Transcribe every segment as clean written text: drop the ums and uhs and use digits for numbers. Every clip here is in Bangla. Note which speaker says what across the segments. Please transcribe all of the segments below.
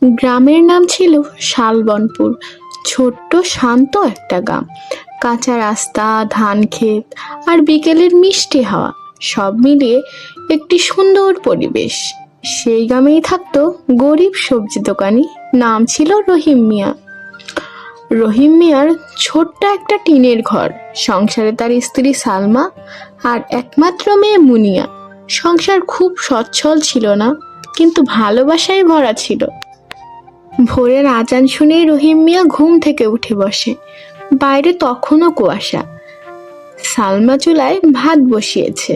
Speaker 1: গ্রামের নাম ছিল শালবনপুর। ছোট্ট শান্ত একটা গ্রাম। কাঁচা রাস্তা, ধান ক্ষেত আর বিকেলের মিষ্টি হাওয়া, সব মিলিয়ে একটি সুন্দর পরিবেশ। সেই গ্রামেই থাকতো গরিব সবজি দোকানি, নাম ছিল রহিম মিয়া। রহিম মিয়ার ছোট্ট একটা টিনের ঘর, সংসারে তার স্ত্রী সালমা আর একমাত্র মেয়ে মুনিয়া। সংসার খুব সচ্ছল ছিল না, কিন্তু ভালোবাসায় ভরা ছিল। ভোরের আজান শুনেই রহিম মিয়া ঘুম থেকে উঠে বসে। বাইরে তখনও কুয়াশা। সালমা চুলায় ভাত বসিয়েছে।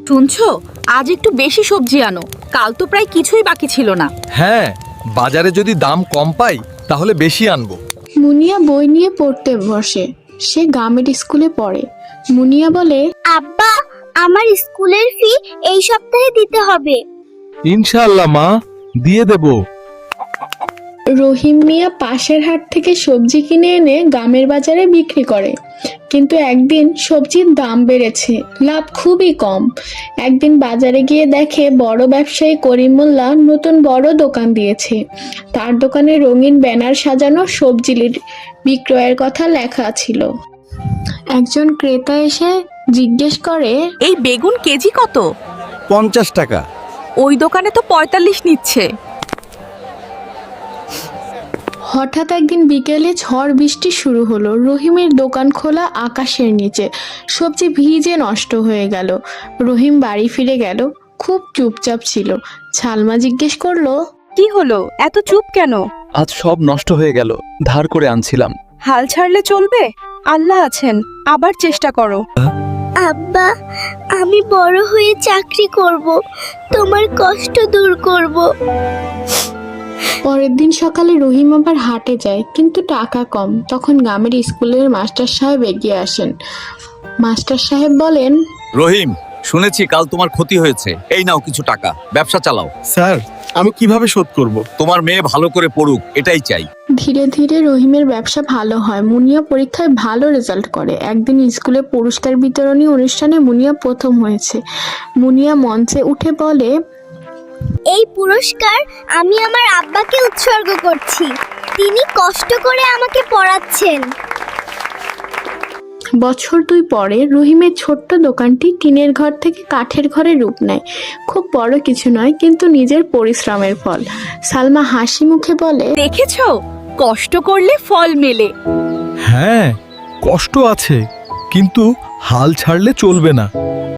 Speaker 2: শুনছো, আজ একটু বেশি সবজি আনো, কাল তো প্রায় কিছুই বাকি ছিল না।
Speaker 3: হ্যাঁ, বাজারে যদি দাম কম পাই তাহলে বেশি আনবো।
Speaker 1: মুনিয়া বই নিয়ে পড়তে বসে। সে গ্রামের স্কুলে পড়ে। মুনিয়া বলে,
Speaker 4: আব্বা, আমার স্কুলের ফি এই সপ্তাহে দিতে হবে।
Speaker 3: ইনশাআল্লাহ মা, দিয়ে দেব।
Speaker 1: রহিম মিয়া পাশের হাট থেকে সবজি কিনে এনে গ্রামের বাজারে বিক্রি করে। কিন্তু একদিন সবজির দাম বেড়েছে, লাভ খুবই কম। একদিন বাজারে গিয়ে দেখে বড় ব্যবসায়ী করিম মোল্লা নতুন বড় দোকান দিয়েছে। তার দোকানে রঙিন ব্যানার সাজানো, সবজি বিক্রয়ের কথা লেখা ছিল। একজন ক্রেতা এসে জিজ্ঞেস করে,
Speaker 2: এই বেগুন কেজি কত?
Speaker 3: 50 টাকা।
Speaker 2: ওই দোকানে তো 45 নিচ্ছে।
Speaker 1: হঠাৎ একদিন বিকেলে ঝড় বৃষ্টি শুরু হলো। রহিমের দোকান খোলা আকাশের নিচে, সবজি ভিজে নষ্ট হয়ে গেল। রহিম বাড়ি ফিরে গেল, খুব চুপচাপ ছিল। সালমা জিজ্ঞেস করলো,
Speaker 2: কি হলো, এত চুপ কেন?
Speaker 5: আজ সব নষ্ট হয়ে গেল, ধার করে আনছিলাম।
Speaker 2: হাল ছাড়লে চলবে? আল্লাহ আছেন, আবার চেষ্টা করো।
Speaker 4: আব্বা, আমি বড় হয়ে চাকরি করব, তোমার কষ্ট দূর করব।
Speaker 1: পরের দিন সকালে রহিম আবার হাটে যায়, কিন্তু টাকা কম। তখন গ্রামের স্কুলের মাস্টার সাহেব এগিয়ে আসেন। মাস্টার সাহেব বলেন,
Speaker 6: রহিম, শুনেছি কাল তোমার ক্ষতি হয়েছে, এই নাও কিছু টাকা, ব্যবসা চালাও।
Speaker 3: স্যার, আমি কিভাবে শোধ করব?
Speaker 6: তোমার মেয়ে ভালো করে পড়ুক, এটাই চাই।
Speaker 1: ধীরে ধীরে রহিমের ব্যবসা ভালো হয়। মুনিয়া পরীক্ষায় ভালো রেজাল্ট করে। একদিন স্কুলে পুরস্কার বিতরণী অনুষ্ঠানে মুনিয়া প্রথম হয়েছে। মুনিয়া মঞ্চে উঠে বলে,
Speaker 4: এই পুরস্কার আমি আমার আব্বাকে উৎসর্গ করছি। তিনি কষ্ট করে আমাকে পড়াচ্ছেন।
Speaker 1: বছর 2 পরে রহিমের ছোট্ট দোকানটি টিনের ঘর থেকে কাঠের ঘরে রূপ নেয়। খুব বড় কিছু নয়, কিন্তু নিজের পরিশ্রমের ফল। সালমা হাসি মুখে বলে,
Speaker 2: দেখেছো, কষ্ট করলে ফল মেলে।
Speaker 3: হ্যাঁ, কষ্ট আছে, কিন্তু হাল ছাড়লে চলবে না।